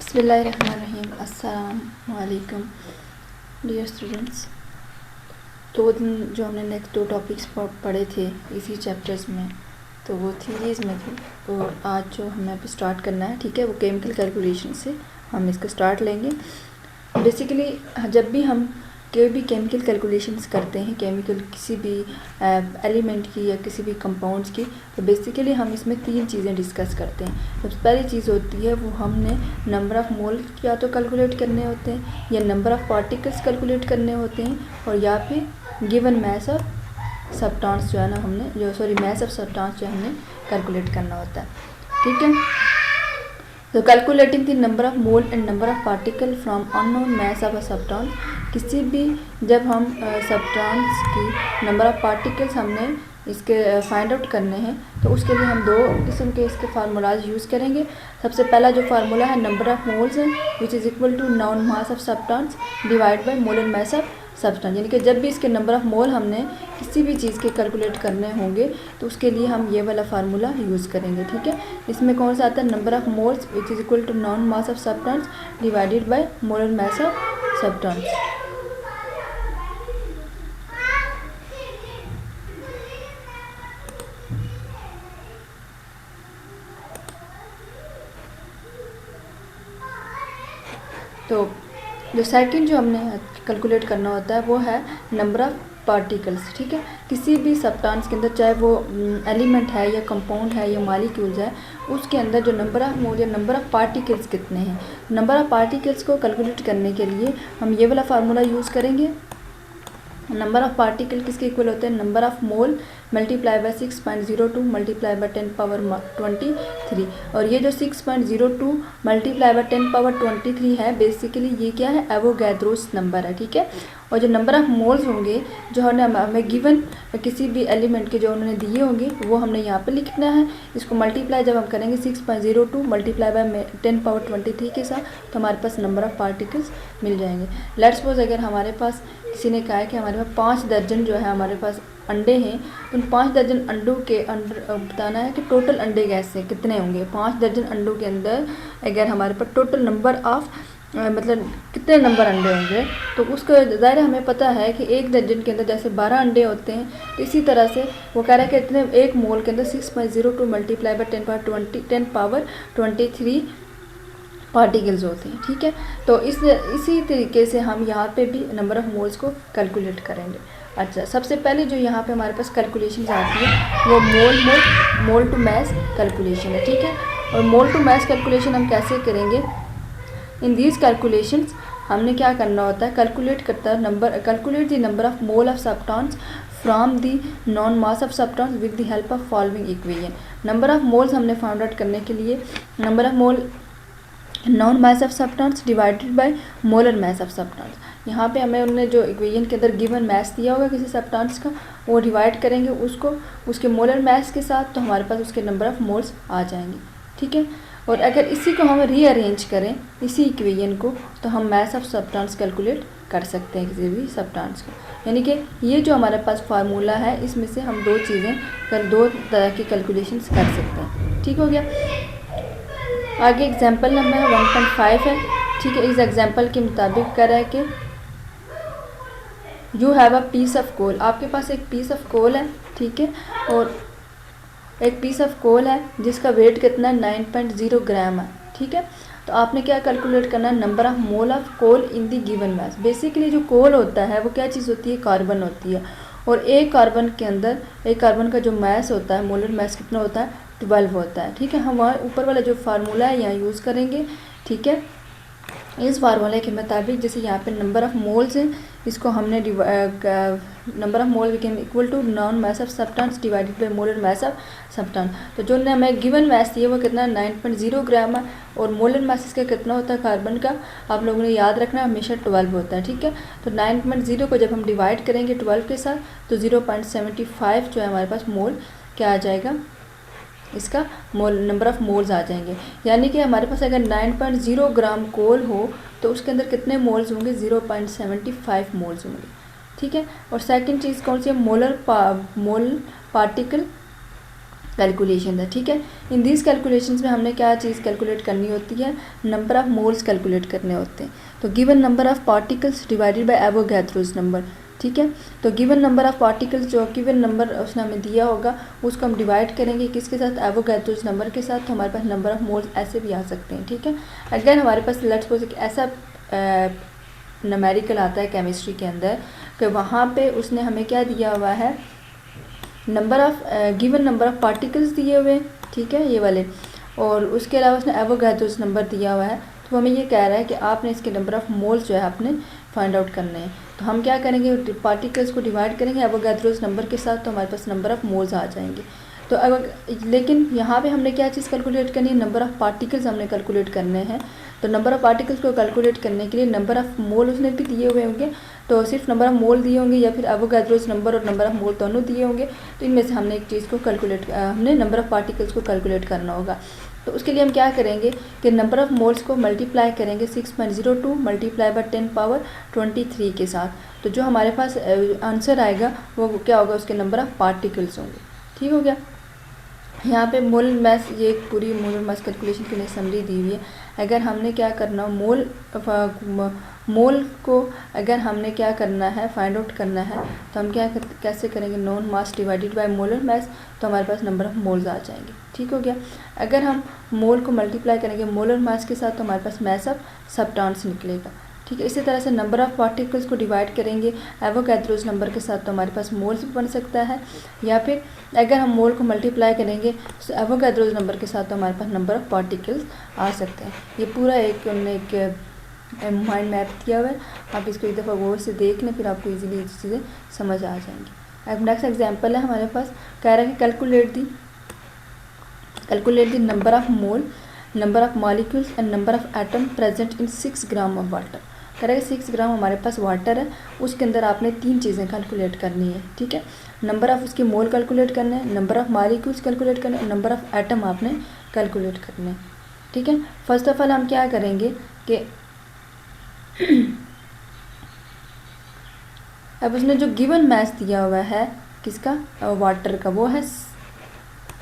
बिस्मिल्लाहिर्रहमानिर्रहीम। अस्सलाम वालेकुम डियर स्टूडेंट्स। दो दिन जो हमने नेक्स्ट दो टॉपिक्स पढ़े थे इसी चैप्टर्स में, तो वो थीरीज़ में थे। तो आज जो हमें अभी स्टार्ट करना है, ठीक है, वो केमिकल कैलकुलेशन से हम इसका स्टार्ट लेंगे। बेसिकली जब भी हम कोई भी केमिकल कैलकुलेशंस करते हैं, केमिकल किसी भी एलिमेंट की या किसी भी कंपाउंड्स की, तो बेसिकली हम इसमें तीन चीज़ें डिस्कस करते हैं। सबसे पहली चीज़ होती है वो हमने नंबर ऑफ़ मोल या तो कैलकुलेट करने होते हैं, या नंबर ऑफ़ पार्टिकल्स कैलकुलेट करने होते हैं, और या फिर गिवन मास ऑफ सब्सटेंस जो है ना मास ऑफ सब्सटेंस जो हमने कैलकुलेट करना होता है, ठीक है। तो calculating the number of mole and number of particle from unknown mass of a substance, किसी भी जब हम सब्सटेंस की नंबर ऑफ पार्टिकल्स हमने इसके फाइंड आउट करने हैं, तो उसके लिए हम दो किस्म के इसके फार्मूलाज यूज़ करेंगे। सबसे पहला जो फार्मूला है नंबर ऑफ मोल्स है, which is equal to known mass of substance divide by molar mass of substance. यानी कि जब भी इसके नंबर ऑफ मोल हमने किसी भी चीज़ के कैलकुलेट करने होंगे, तो उसके लिए हम ये वाला फार्मूला यूज़ करेंगे, ठीक है। इसमें कौन सा आता है, number of moles which is equal to known mass of substance divided by molar mass of substance. तो जो सेकंड जो हमने कैलकुलेट करना होता है वो है नंबर ऑफ़ पार्टिकल्स, ठीक है। किसी भी सब्सटेंस के अंदर, चाहे वो एलिमेंट है या कंपाउंड है या मॉलिक्यूल्स है, उसके अंदर जो नंबर ऑफ़ मोल या नंबर ऑफ़ पार्टिकल्स कितने हैं, नंबर ऑफ़ पार्टिकल्स को कैलकुलेट करने के लिए हम ये वाला फार्मूला यूज़ करेंगे। नंबर ऑफ़ पार्टिकल किसके इक्वल होते हैं, number of mole multiply by 6.02 multiply by 10 power 23। और ये जो 6.02 मल्टीप्लाई बाय 10 पावर 23 है, बेसिकली ये क्या है, एवोगैड्रोस नंबर है, ठीक है। और जो नंबर ऑफ़ मोल्स होंगे जो हमें गिवन किसी भी एलिमेंट के जो उन्होंने दिए होंगे, वो हमने यहाँ पे लिखना है। इसको मल्टीप्लाई जब हम करेंगे 6.02 मल्टीप्लाई बाय 10 पावर 23 के साथ, तो हमारे पास नंबर ऑफ़ पार्टिकल्स मिल जाएंगे। लेट्स सपोज अगर हमारे पास किसी ने कहा है कि हमारे पास 5 दर्जन जो है हमारे पास अंडे हैं, उन 5 दर्जन अंडों के अंदर बताना है कि टोटल अंडे कैसे कितने होंगे। 5 दर्जन अंडों के अंदर अगर हमारे पास टोटल नंबर ऑफ़ मतलब कितने नंबर अंडे होंगे, तो उसको ज़ाहिर हमें पता है कि एक दर्जन के अंदर जैसे 12 अंडे होते हैं, तो इसी तरह से वो कह रहा है कि इतने एक मोल के अंदर 6.02 मल्टीप्लाई बाय 10 पावर 23 पार्टिकल्स होते हैं, ठीक है। तो इसी तरीके से हम यहाँ पे भी नंबर ऑफ़ मोल्स को कैलकुलेट करेंगे। अच्छा, सबसे पहले जो यहाँ पे हमारे पास कैलकुलेशन आती है वो मोल टू मास कैलकुलेशन है, ठीक है। और मोल टू मास कैलकुलेशन हम कैसे करेंगे, इन दीज कैलकुलेशंस हमने क्या करना होता है, calculate the number of mole of substance from the non mass of substance with the help of following equation. Number of moles हमने फाइंड आउट करने के लिए number of mole non mass of substance divided by molar mass of substance. यहाँ पे हमें उन्होंने जो equation के अंदर गिवन मास दिया होगा किसी सब्सटेंस का, वो डिवाइड करेंगे उसको उसके मोलर मास के साथ, तो हमारे पास उसके नंबर ऑफ़ मोल्स आ जाएंगे, ठीक है। और अगर इसी को हम रीअरेंज करें इसी इक्वेशन को, तो हम मास ऑफ सब्सटेंस कैलकुलेट कर सकते हैं किसी भी सब्सटेंस को। यानी कि ये जो हमारे पास फार्मूला है, इसमें से हम दो तरह की कैलकुलेशंस कर सकते हैं, ठीक हो गया। आगे एग्जाम्पल नंबर 1.5 है, ठीक है। इस एग्जाम्पल के मुताबिक कह रहा है कि you have a piece of coal, आपके पास एक पीस ऑफ कोल है, ठीक है। और एक पीस ऑफ कोल है जिसका वेट कितना है, 9.0 ग्राम है, ठीक है। तो आपने क्या कैलकुलेट करना है, number of mole of coal in the given mass. Basically जो कोल होता है वो क्या चीज़ होती है, कार्बन होती है। और एक कार्बन के अंदर एक कार्बन का जो मास होता है, मोलर मास कितना होता है, 12 होता है, ठीक है। हम वहाँ ऊपर वाला जो फार्मूला है यहाँ यूज़ करेंगे, ठीक है। इस फार्मूले के मुताबिक जैसे यहाँ पे नंबर ऑफ़ मोल्स हैं, इसको हमने number of mole became equal to known mass of substance divided by molar mass of substance. तो जो हमें गिवन मास दिया वो कितना 9.0 ग्राम है, और मोलर मास इसका कितना होता है कार्बन का, आप लोगों ने याद रखना हमेशा 12 होता है, ठीक है। तो 9.0 को जब हम डिवाइड करेंगे 12 के साथ, तो 0.75 जो है हमारे पास मोल क्या आ जाएगा, इसका नंबर ऑफ़ मोल्स आ जाएंगे। यानी कि हमारे पास अगर 9.0 ग्राम कोल हो तो उसके अंदर कितने मोल्स होंगे, 0.75 मोल्स होंगे, ठीक है। और सेकंड चीज़ कौन सी है, मोल पार्टिकल कैलकुलेशन है, ठीक है। इन दिस कैलकुलेशंस में हमने क्या चीज़ कैलकुलेट करनी होती है, नंबर ऑफ मोल्स कैलकुलेट करने होते हैं। तो given number of particles divided by Avogadro's number, ठीक है। तो गिवन नंबर ऑफ पार्टिकल्स, जो गिवन नंबर उसने हमें दिया होगा उसको हम डिवाइड करेंगे किसके साथ, एवोगैड्रोस नंबर के साथ। तो हमारे पास नंबर ऑफ मोल्स ऐसे भी आ सकते हैं, ठीक है। अगर हमारे पास लेट्स सपोज एक ऐसा न्यूमेरिकल आता है केमिस्ट्री के अंदर कि वहाँ पे उसने हमें क्या दिया हुआ है, number of given number of particles दिए हुए हैं, ठीक है, ये वाले, और उसके अलावा उसने एवोगैड्रोस नंबर दिया हुआ है। तो हमें ये कह रहा है कि आपने इसके नंबर ऑफ मोल्स जो है आपने फाइंड आउट करने हैं। तो हम क्या करेंगे, पार्टिकल्स को डिवाइड करेंगे एवोगैड्रोस नंबर के साथ, तो हमारे पास नंबर ऑफ मोल्स आ जाएंगे। तो अगर लेकिन यहाँ पे हमने क्या चीज़ कैलकुलेट करनी है, नंबर ऑफ पार्टिकल्स हमने कैलकुलेट करने हैं। तो नंबर ऑफ पार्टिकल्स को कैलकुलेट करने के लिए नंबर ऑफ मोल उसने भी दिए हुए होंगे, तो सिर्फ नंबर ऑफ मोल दिए होंगे या फिर एवोगैड्रोस नंबर और नंबर ऑफ मोल दोनों दिए होंगे। तो इनमें से हमने एक चीज़ को कैलकुलेट हमने नंबर ऑफ पार्टिकल्स को कैलकुलेट करना होगा। तो उसके लिए हम क्या करेंगे कि नंबर ऑफ मोल्स को मल्टीप्लाई करेंगे 6.02 मल्टीप्लाई बाय 10 पावर 23 के साथ। तो जो हमारे पास आंसर आएगा वो क्या होगा, उसके नंबर ऑफ पार्टिकल्स होंगे, ठीक हो गया। यहाँ पे मोल मैस, ये पूरी मोल मैस कैलकुलेशन की समरी दी हुई है। अगर हमने क्या करना, मोल को अगर हमने क्या करना है, फाइंड आउट करना है, तो हम कैसे करेंगे, non mass divided by molar mass, तो हमारे पास नंबर ऑफ मोल्स आ जाएंगे, ठीक हो गया। अगर हम मोल को मल्टीप्लाई करेंगे मोलर मास के साथ, तो हमारे पास मैस ऑफ सब्सटेंस निकलेगा, ठीक है। इसी तरह से नंबर ऑफ पार्टिकल्स को डिवाइड करेंगे एवोगैड्रोस नंबर के साथ, तो हमारे पास मोल्स भी बन सकता है। या फिर अगर हम मोल को मल्टीप्लाई करेंगे एवोगैड्रोस नंबर के साथ, तो हमारे पास नंबर ऑफ पार्टिकल्स आ सकते हैं। ये पूरा एक उन्होंने एक माइंड मैप दिया हुआ है, आप इसको एक दफ़ा गौर से देख लें, फिर आपको इजीली ये चीज़ें समझ आ जाएंगी। अब नेक्स्ट एग्जांपल है हमारे पास, कह रहा है कि calculate the number of mole, number of molecules and number of atom present in 6 gram of water. कह रहा है 6 ग्राम हमारे पास वाटर है, उसके अंदर आपने 3 चीज़ें कैलकुलेट करनी है, ठीक है। नंबर ऑफ उसके मोल कैलकुलेट करने हैं, नंबर ऑफ मॉलिक्यूल्स कैलकुलेट करने हैं, नंबर ऑफ एटम आपने कैलकुलेट करने हैं, ठीक है। फर्स्ट ऑफ ऑल हम क्या करेंगे कि अब उसने जो गिवन मैस दिया हुआ है किसका, वाटर का, वो है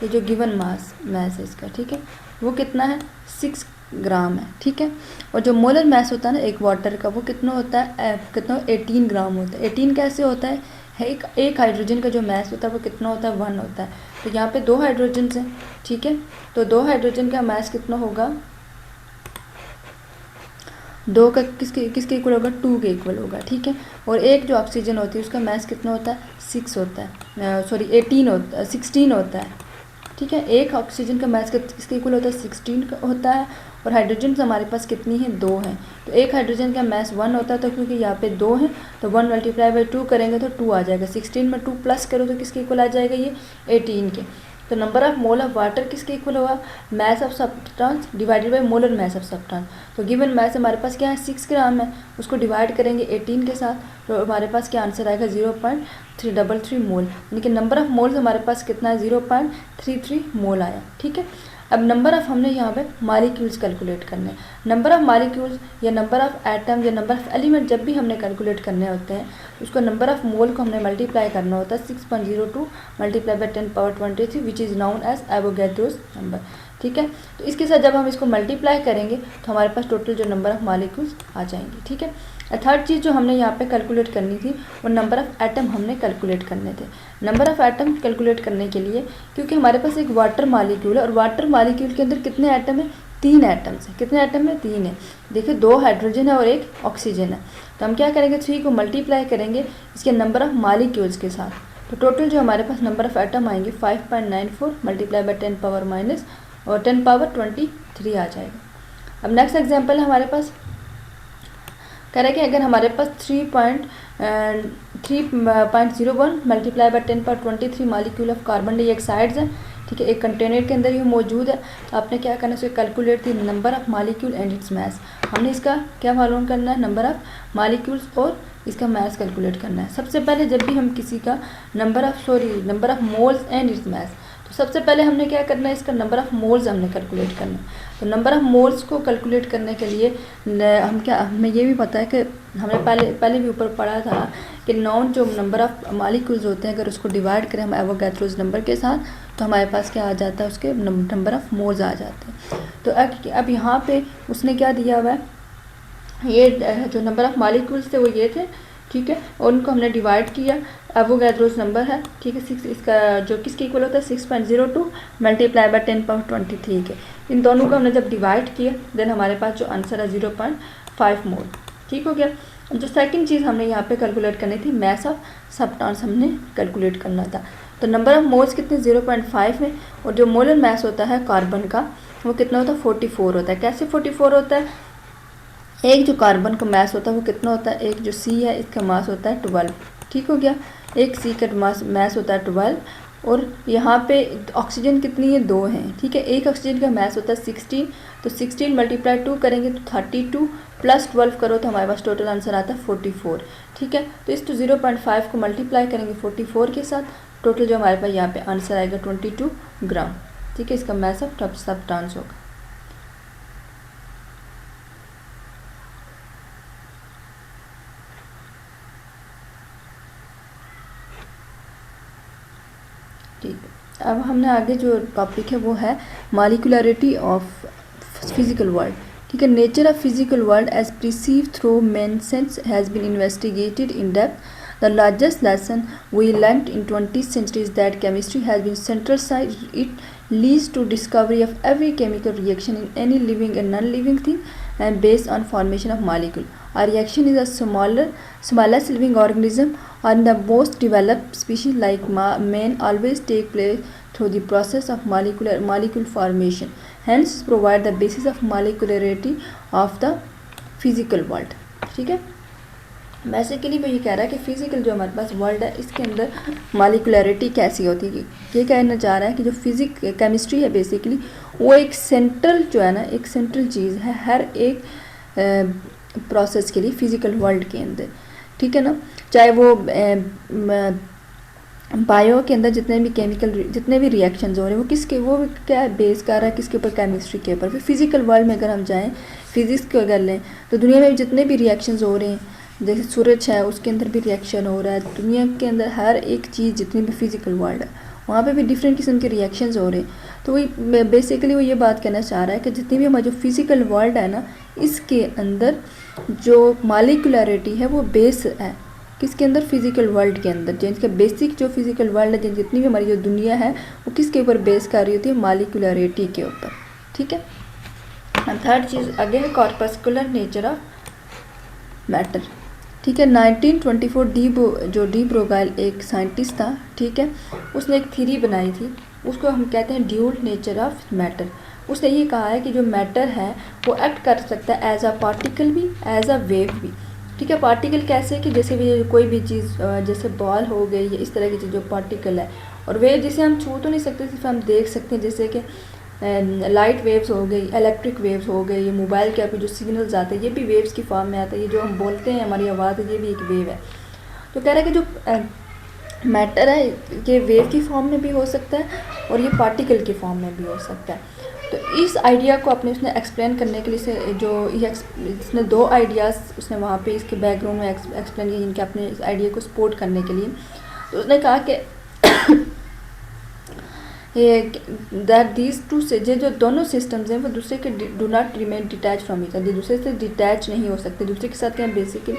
ये जो गिवन मैस है इसका, ठीक है, वो कितना है, 6 ग्राम है, ठीक है। और जो मोलर मैस होता है ना एक वाटर का, वो कितना होता है, कितना 18 ग्राम होता है। 18 कैसे होता है, एक हाइड्रोजन का जो मैस होता है वो कितना होता है, 1 होता है। तो यहाँ पे 2 हाइड्रोजन हैं, ठीक है। तो 2 हाइड्रोजन का मैस कितना होगा, 2 का किसके इक्वल होगा, 2 के इक्वल होगा, ठीक है। और एक जो ऑक्सीजन होती है उसका मैस कितना होता है, 6 होता है, सॉरी 16 होता है, ठीक है। एक ऑक्सीजन का मैस किसके इक्वल होता है, 16 होता है। और हाइड्रोजन हमारे पास कितनी है, 2 हैं। तो एक हाइड्रोजन का मैस 1 होता है, तो क्योंकि यहाँ पे 2 हैं तो 1 मल्टीप्लाई बाई 2 करेंगे तो 2 आ जाएगा। 16 में 2 प्लस करो तो किसके इक्वल आ जाएगा, ये 18 के। तो number of mole of water किसके इक्वल होगा, mass of substance divided by molar mass of substance. तो गिवन मैस हमारे पास क्या है, 6 ग्राम है, उसको डिवाइड करेंगे 18 के साथ, तो हमारे पास क्या आंसर आएगा, 0.333 मोल, यानी कि नंबर ऑफ मोल्स हमारे पास कितना है, 0.33 मोल आया, ठीक है। अब नंबर ऑफ हमने यहाँ पे मॉलिक्यूल्स कैलकुलेट करने हैं। नंबर ऑफ मॉलिक्यूल्स या नंबर ऑफ एटम या नंबर ऑफ एलिमेंट जब भी हमने कैलकुलेट करने होते हैं, उसको नंबर ऑफ मोल को हमने मल्टीप्लाई करना होता है 6.02 multiply by 10 power 23 which is known as Avogadro's number, ठीक है। तो इसके साथ जब हम इसको मल्टीप्लाई करेंगे तो हमारे पास टोटल जो नंबर ऑफ मॉलिक्यूल्स आ जाएंगे, ठीक है। थर्ड चीज़ जो हमने यहाँ पे कैलकुलेट करनी थी वो नंबर ऑफ़ एटम हमने कैलकुलेट करने थे। नंबर ऑफ़ एटम कैलकुलेट करने के लिए, क्योंकि हमारे पास एक वाटर मॉलिक्यूल है और वाटर मॉलिक्यूल के अंदर कितने एटम है, 3 एटम्स हैं। कितने एटम है, 3 है। देखिए 2 हाइड्रोजन है और 1 ऑक्सीजन है। तो हम क्या करेंगे, 3 को मल्टीप्लाई करेंगे इसके नंबर ऑफ़ मॉलिक्यूल्स के साथ, तो टोटल जो हमारे पास नंबर ऑफ़ एटम आएंगे 5.94 मल्टीप्लाई बाई 10 पावर माइनस और 10 पावर 23 आ जाएगा। अब नेक्स्ट एग्जाम्पल है हमारे पास, कह रहा है कि अगर हमारे पास 3.01 multiply by 10 power 23 molecule of carbon dioxides है, ठीक है, एक कंटेनर के अंदर ये मौजूद है। तो आपने क्या करना है, उसको calculate the number of molecule and its mass. हमने इसका क्या मालूम करना है, नंबर ऑफ मॉलिक्यूल्स और इसका मैस कैलकुलेट करना है। सबसे पहले जब भी हम किसी का number of moles and its mass, तो सबसे पहले हमने क्या करना है, इसका नंबर ऑफ़ मोल्स हमने कैलकुलेट करना है। तो नंबर ऑफ़ मोल्स को कैलकुलेट करने के लिए हमें ये भी पता है कि हमने पहले भी ऊपर पढ़ा था कि नॉन जो नंबर ऑफ़ मॉलिक्यूल्स होते हैं, अगर उसको डिवाइड करें हम एवोगैड्रोस नंबर के साथ, तो हमारे पास क्या आ जाता है, उसके नंबर ऑफ़ मोल्स आ जाते हैं। तो अब यहाँ पे उसने क्या दिया हुआ है, ये जो नंबर ऑफ़ मॉलिक्यूल्स थे वो ये थे, ठीक है, और उनको हमने डिवाइड किया। एवोगैड्रोस नंबर है, ठीक है, 6, इसका जो किसके इक्वल होता है 6.02 मल्टीप्लाई बाय 10⁻20, ठीक है। इन दोनों को हमने जब डिवाइड किया देन हमारे पास जो आंसर है 0.5 मोल, ठीक हो गया। जो सेकंड चीज़ हमने यहाँ पे कैलकुलेट करनी थी, मैस ऑफ सब्सटेंस हमने कैलकुलेट करना था। तो नंबर ऑफ मोल्स कितने 0.5 है, और जो मोलर मैस होता है कार्बन का वो कितना होता है 44 होता है। कैसे 44 होता है, एक जो कार्बन का मास होता है वो कितना होता है, एक जो सी है इसका मास होता है 12, ठीक हो गया, एक सी का मास होता है 12, और यहाँ पे ऑक्सीजन कितनी है 2 हैं, ठीक है, एक ऑक्सीजन का मास होता है 16, तो 16 मल्टीप्लाई 2 करेंगे तो 32 प्लस 12 करो तो हमारे पास टोटल आंसर आता है 44, ठीक है। तो इस 0.5 को मल्टीप्लाई करेंगे 44 के साथ, टोटल जो हमारे पास यहाँ पे आंसर आएगा 22 ग्राम, ठीक है, इसका मास ऑफ सब्सटेंस होगा। ठीक है, अब हमने आगे जो टॉपिक है वो है मॉलिक्यूलरिटी ऑफ फिजिकल वर्ल्ड, ठीक है। Nature of physical world as perceived through main sense has been investigated in depth. The largest lesson we learnt in 20th century is that chemistry has been central side. It leads to discovery of every chemical reaction in any living and non-living thing and based on formation of molecule. A reaction is a smallest living organism and the most developed species like man always take place through the process of molecule formation. Hence provide the basis of molecularity of the physical world, ठीक है। Basically वो ये कह रहा है कि physical जो हमारे पास वर्ल्ड है इसके अंदर मॉलिक्यूलरिटी कैसी होती है। ये कहना चाह रहा है कि जो केमिस्ट्री है बेसिकली वो एक सेंट्रल जो है ना, एक सेंट्रल चीज़ है हर एक प्रोसेस के लिए फ़िज़िकल वर्ल्ड के अंदर, ठीक है ना। चाहे वो बायो के अंदर जितने भी जितने भी रिएक्शंस हो रहे हैं वो किसके, वो क्या बेस कर रहा है किसके ऊपर, केमिस्ट्री के ऊपर। फिर फिज़िकल वर्ल्ड में अगर हम जाएँ, फिज़िक्स को अगर लें तो दुनिया में जितने भी रिएक्शंस हो रहे हैं, जैसे सूरज है उसके अंदर भी रिएक्शन हो रहा है, दुनिया के अंदर हर एक चीज़ जितनी भी फिज़िकल वर्ल्ड है वहाँ पे भी डिफरेंट किस्म के रिएक्शंस हो रहे हैं। तो वही बेसिकली वो ये बात कहना चाह रहा है कि जितनी भी हमारा जो फिज़िकल वर्ल्ड है ना, इसके अंदर जो मॉलिक्यूलरिटी है वो बेस है किसके अंदर, फिज़िकल वर्ल्ड के अंदर। जिनका बेसिक जो फिज़िकल वर्ल्ड है, जितनी भी हमारी जो दुनिया है वो किसके ऊपर बेस कर रही होती है, मॉलिक्यूलरिटी के ऊपर, ठीक है। थर्ड चीज़ आगे है कॉर्पस्कुलर नेचर ऑफ मैटर, ठीक है। 1924 डी ब्रोगाइल एक साइंटिस्ट था, ठीक है, उसने एक थ्योरी बनाई थी, उसको हम कहते हैं ड्यूल नेचर ऑफ मैटर। उसने ये कहा है कि जो मैटर है वो एक्ट कर सकता है एज अ पार्टिकल भी, एज अ वेव भी, ठीक है। पार्टिकल कैसे कि जैसे भी कोई भी चीज़ जैसे बॉल हो गई या इस तरह की चीज़ जो पार्टिकल है, और वेव जिसे हम छू तो नहीं सकते, सिर्फ हम देख सकते हैं, जैसे कि लाइट वेव्स हो गई, इलेक्ट्रिक वेव्स हो गई, ये मोबाइल के आपके जो सिग्नल्स आते हैं ये भी वेव्स की फॉर्म में आता है, ये जो हम बोलते हैं हमारी आवाज़ है ये भी एक वेव है। तो कह रहा है कि जो मैटर है ये वेव की फॉर्म में भी हो सकता है और ये पार्टिकल की फॉर्म में भी हो सकता है। तो इस आइडिया को अपने उसने एक्सप्लेन करने के लिए इसने 2 आइडियाज़ उसने वहाँ पे इसके बैकग्राउंड में एक्सप्लेन किए जिनके अपने इस आइडिया को सपोर्ट करने के लिए। तो उसने कहा कि दैट दीज टू से जो दोनों सिस्टम्स हैं वो दूसरे के do not remain detach from each other, दूसरे से डिटैच नहीं हो सकते, दूसरे के साथ क्या बेसिकली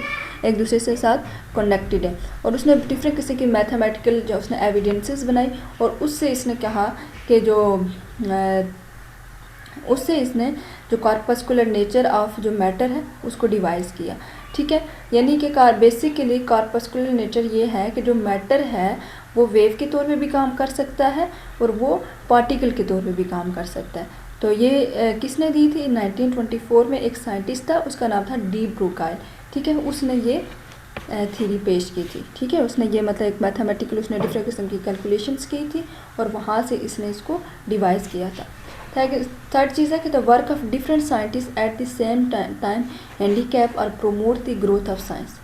एक दूसरे से साथ कनेक्टेड है। और उसने डिफरेंट किस्म की मैथमेटिकल जो उसने एविडेंसेस बनाई और उससे इसने कहा कि उससे इसने जो कॉर्पस्कुलर नेचर ऑफ जो मैटर है उसको डिवाइस किया, ठीक है। यानी कि बेसिकली कॉर्पस्कुलर नेचर ये है कि जो मैटर है वो वेव के तौर पे भी काम कर सकता है और वो पार्टिकल के तौर पे भी काम कर सकता है। तो ये किसने दी थी, 1924 में एक साइंटिस्ट था, उसका नाम था डी ब्रोगाइल, ठीक है। उसने ये थ्योरी पेश की थी, ठीक है। उसने ये मतलब एक मैथमेटिकल उसने डिफरेंट किस्म की कैलकुलेशंस की थी और वहाँ से इसने इसको डिवाइस किया था। थर्ड चीज़ है कि the work of different scientist at the same time handicap और promote the growth of science.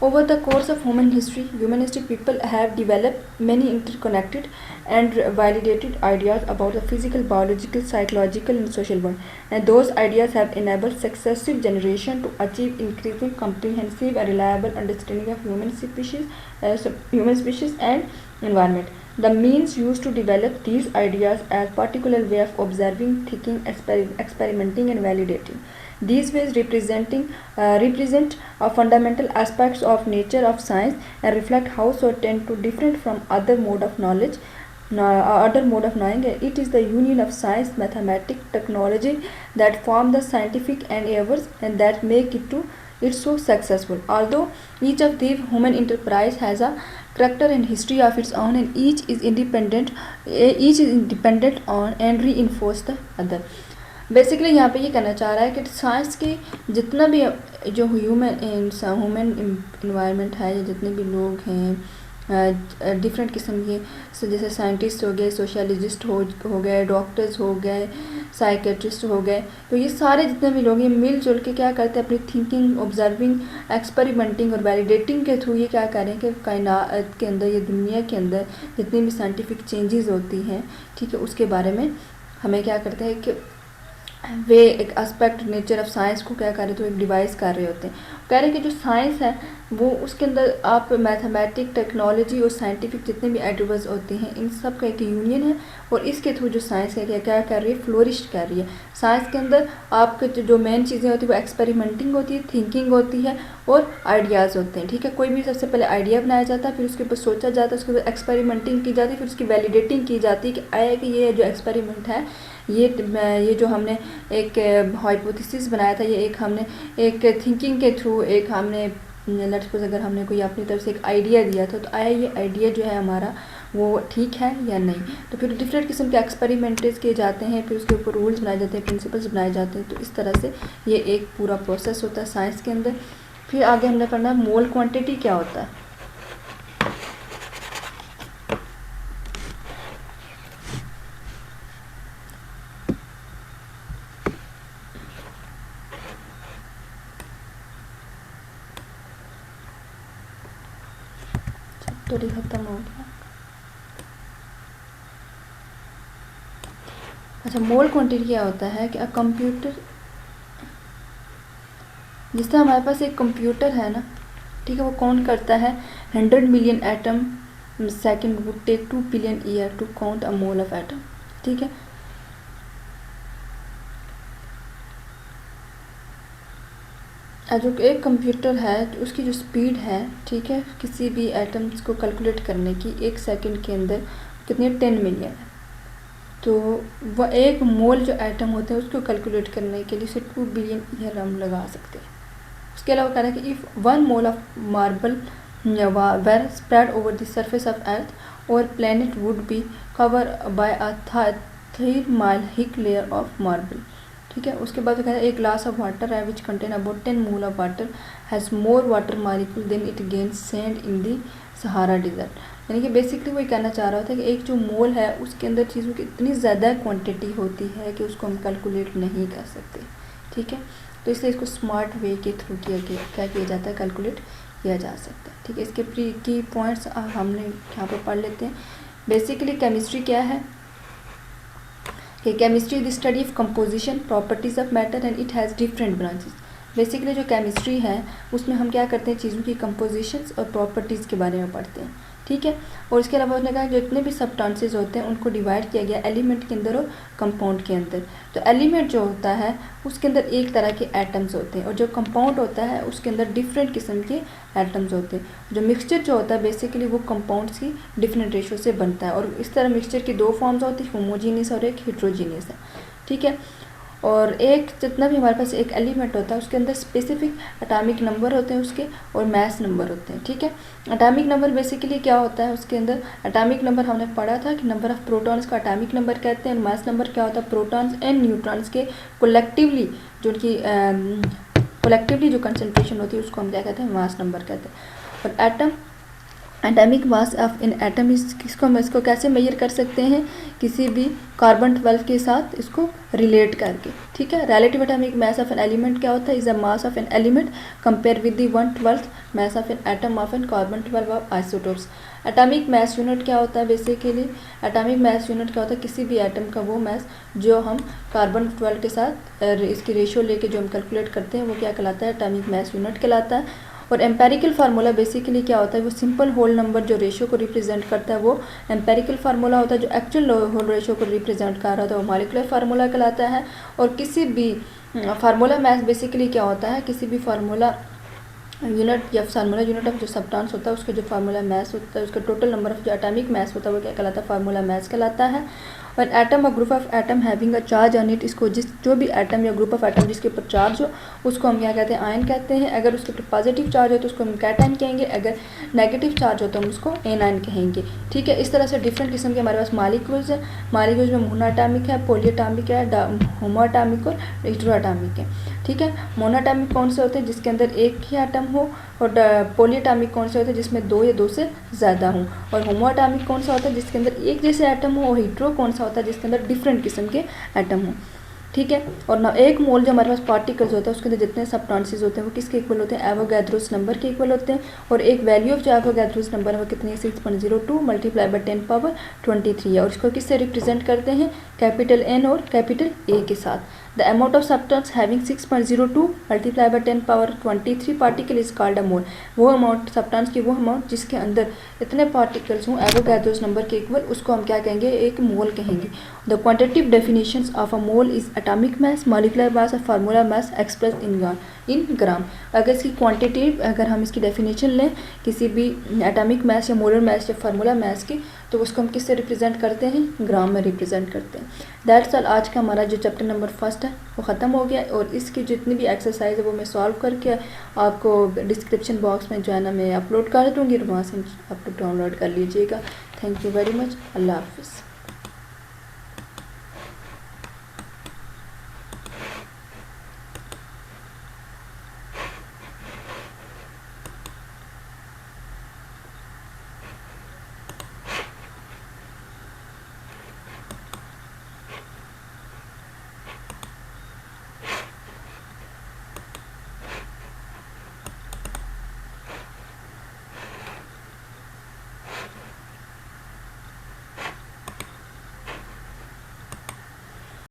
Over the course of human history, humanistic people have developed many interconnected and validated ideas about the physical, biological, psychological, and social world, and those ideas have enabled successive generations to achieve increasing comprehensive and reliable understanding of human species and environment. The means used to develop these ideas as particular way of observing, thinking, experimenting, and validating. These ways represent fundamental aspects of nature of science and reflect how so tend to different from other mode of knowledge, other mode of knowing. It is the union of science, mathematics, technology that form the scientific endeavors and that make it so successful. Although each of these human enterprise has a character and history of its own, and each is independent on and reinforce the other. Basically यहाँ पे ये कहना चाह रहा है कि science के जितना भी जो ह्यूमन इन्वायरमेंट है या जितने भी लोग हैं डिफरेंट किस्म के, जैसे साइंटिस्ट हो गए, सोशलिस्ट हो गए, डॉक्टर्स हो गए, साइकेट्रिस्ट हो गए, तो ये सारे जितने भी लोग ये मिलजुल के क्या करते हैं, अपनी थिंकिंग, ऑब्जर्विंग, एक्सपेरिमेंटिंग और वैलिडेटिंग के थ्रू ये क्या करें कि कायनात के अंदर, ये दुनिया के अंदर जितनी भी साइंटिफिक चेंजेस होती हैं, ठीक है, उसके बारे में हमें क्या करते हैं कि वे एक एस्पेक्ट नेचर ऑफ साइंस को क्या कर रहे, तो एक डिवाइस कर रहे होते हैं। कह रहे हैं कि जो साइंस है वो उसके अंदर आप मैथमेटिक, टेक्नोलॉजी और साइंटिफिक जितने भी एडिवर्स होते हैं इन सब का एक यूनियन है, और इसके थ्रू जो साइंस है क्या कर रही है, फ्लोरिश कर रही है। साइंस के अंदर आपके जो मेन चीज़ें होती है वो एक्सपेरिमेंटिंग होती है, थिंकिंग होती है और आइडियाज़ होते हैं, ठीक है। कोई भी सबसे पहले आइडिया बनाया जाता है, फिर उसके ऊपर सोचा जाता है, उसके बाद एक्सपेरिमेंटिंग की जाती है, फिर उसकी वैलिडेटिंग की जाती है कि आया कि ये जो एक्सपेरिमेंट है, ये जो हमने एक हाइपोथेसिस बनाया था, ये एक हमने एक थिंकिंग के थ्रू एक हमने लेट्स सपोज अगर हमने कोई अपनी तरफ से एक आइडिया दिया था, तो आया ये आइडिया जो है हमारा वो ठीक है या नहीं। तो फिर डिफरेंट किस्म के एक्सपेरिमेंट्स किए जाते हैं, फिर उसके ऊपर रूल्स बनाए जाते हैं, प्रिंसिपल्स बनाए जाते हैं। तो इस तरह से ये एक पूरा प्रोसेस होता है साइंस के अंदर। फिर आगे हमने पढ़ना मोल क्वांटिटी क्या होता है। थोड़ी खत्म हो गया। अच्छा, मोल क्वांटिटी क्या होता है कि कंप्यूटर, जिस तरह हमारे पास एक कंप्यूटर है ना, ठीक है, वो काउंट करता है 100 million atom second, would take 2 billion year to count a mole of atom, ठीक है। जो एक कंप्यूटर है उसकी जो स्पीड है, ठीक है, किसी भी एटम्स को कैलकुलेट करने की एक सेकंड के अंदर कितनी 10 मिलियन है। तो वह एक मोल जो एटम होते हैं उसको कैलकुलेट करने के लिए उसे 2 बिलियन ईयर हम लगा सकते हैं। उसके अलावा कह रहा है कि if 1 mole of marble were spread over the surface of earth और planet would be cover by a 3 mile thick layer of marble, ठीक है। उसके बाद कहता है एक ग्लास ऑफ वाटर है which contain about 10 mole of water has more water molecule than it gains sand in the Sahara desert. यानी कि बेसिकली वही कहना चाह रहा होता है कि एक जो मोल है उसके अंदर चीज़ों की इतनी ज़्यादा क्वांटिटी होती है कि उसको हम कैलकुलेट नहीं कर सकते, ठीक है। तो इसलिए इसको स्मार्ट वे के थ्रू क्या किया जाता है, कैलकुलेट किया जा सकता है, ठीक है। इसके की पॉइंट्स हमने यहाँ पर पढ़ लेते हैं। बेसिकली केमिस्ट्री क्या है कि chemistry is the study of composition, properties of matter and it has different branches. Basically जो केमिस्ट्री है उसमें हम क्या करते हैं, चीज़ों की कंपोजिशंस और प्रॉपर्टीज़ के बारे में पढ़ते हैं, ठीक है। और इसके अलावा उसने कहा जितने भी सब्सटेंसेस होते हैं उनको डिवाइड किया गया एलिमेंट के अंदर और कंपाउंड के अंदर। तो एलिमेंट जो होता है उसके अंदर एक तरह के एटम्स होते हैं, और जो कंपाउंड होता है उसके अंदर डिफरेंट किस्म के एटम्स होते हैं। जो मिक्सचर जो होता है बेसिकली वो कंपाउंड्स की डिफरेंट रेशो से बनता है, और इस तरह मिक्सचर की 2 फॉर्म्स होती है, होमोजीनियस और एक हेट्रोजीनियस है, ठीक है। और एक जितना भी हमारे पास एक एलिमेंट होता है उसके अंदर स्पेसिफिक एटॉमिक नंबर होते हैं उसके, और मास नंबर होते हैं, ठीक है। एटॉमिक नंबर बेसिकली क्या होता है, उसके अंदर एटॉमिक नंबर हमने पढ़ा था कि नंबर ऑफ प्रोटॉन्स का एटॉमिक नंबर कहते हैं, और मास नंबर क्या होता है, प्रोटॉन्स एंड न्यूट्रॉन्स के कोलेक्टिवली जो उनकी कोलेक्टिवली जो कंसनट्रेशन होती है उसको हम क्या कहते हैं, मास नंबर कहते हैं। और atom atomic mass of in atom इसको हम इसको कैसे मेजर कर सकते हैं, किसी भी कार्बन 12 के साथ इसको रिलेट करके, ठीक है। Relative atomic mass of an element क्या होता है, is the mass of an element compare with the 1/12 mass of an atom of an carbon 12 of isotopes. Atomic mass unit क्या होता है, बेसिकली एटॉमिक मास यूनिट क्या होता है, किसी भी एटम का वो मास जो हम कार्बन 12 के साथ इसकी रेशियो लेके जो हम कैलकुलेट करते हैं वो क्या कहलाता है, एटॉमिक मास यूनिट कहलाता है। और एम्पेरिकल फार्मूला बेसिकली क्या होता है, वो सिंपल होल नंबर जो रेशियो को रिप्रेजेंट करता है वो एम्पेरिकल फार्मूला होता है। जो एक्चुअल होल रेशियो को रिप्रेजेंट कर रहा था वो मॉलिक्यूलर फार्मूला कहलाता है। और किसी भी फार्मूला मैथ बेसिकली क्या होता है, किसी भी फार्मूला यूनिट या फार्मूला यूनिट ऑफ जो सब्सटेंस होता है उसका जो फार्मूला मास होता है, उसका टोटल नंबर ऑफ जो एटॉमिक मास होता है वो क्या कहलाता है, फार्मूला मास कहलाता है। और एटम और group of atom having a charge on it, इसको जो भी एटम या ग्रुप ऑफ एटम जिसके ऊपर चार्ज हो उसको हम क्या कहते हैं, आयन कहते हैं। अगर उसके ऊपर पॉजिटिव चार्ज हो तो उसको हम कैटायन कहेंगे, अगर नेगेटिव चार्ज हो तो हम उसको एनायन कहेंगे, ठीक है। इस तरह से डिफरेंट किस्म के हमारे पास मॉलिक्यूल्स है। मॉलिक्यूल्स में मोनोएटॉमिक है, पॉलीएटॉमिक है, होमोएटॉमिक और हेटेरोएटॉमिक है, ठीक है। मोनोएटॉमिक कौन से होते हैं, जिसके अंदर एक ही एटम हो। और पॉलीएटॉमिक कौन से होते हैं, जिसमें दो या दो से ज़्यादा हों। और होमोएटॉमिक कौन सा होता है, जिसके अंदर एक जैसे एटम हो। और हेटेरो कौन सा होता है, जिसके अंदर डिफरेंट किस्म के एटम हो, ठीक है। और ना एक मोल जो हमारे पास पार्टिकल्स होता है उसके अंदर जितने सबस्टेंसेस होते हैं वो किसके इक्वल होते हैं, एवोगैड्रोस नंबर के इक्वल होते हैं। और एक वैल्यू ऑफ जो एवोगैड्रोस नंबर है वो कितनी है, 6.02 मल्टीप्लाई बाई 10⁻23 है। और इसको किससे रिप्रेजेंट करते हैं, कैपिटल N और कैपिटल A के साथ। The amount of substance having 6.02 multiply by 10⁻23 particle is called a mole. वो अमाउंट सब्सटेंस की वो अमाउंट जिसके अंदर इतने पार्टिकल्स हों एवोगैड्रोस नंबर के इक्वल, उसको हम क्या कहेंगे, एक मोल कहेंगे। The quantitative definitions of a mole is atomic mass, molecular mass और फार्मूला मास एक्सप्रेस इन ग्राम। अगर इसकी क्वांटिटी, अगर हम इसकी डेफिनेशन लें किसी भी एटॉमिक मास या मोलर मास या फार्मूला मास की, तो उसको हम किससे रिप्रेजेंट करते हैं, ग्राम में रिप्रेजेंट करते हैं। That's all. आज का हमारा जो चैप्टर नंबर 1 है वो ख़त्म हो गया। और इसकी जितनी भी एक्सरसाइज है वो मैं सॉल्व करके आपको डिस्क्रिप्शन बॉक्स में जो है ना मैं अपलोड कर दूँगी, और वहाँ से आप लोग डाउनलोड कर लीजिएगा। Thank you very much. अल्लाह हाफिज़।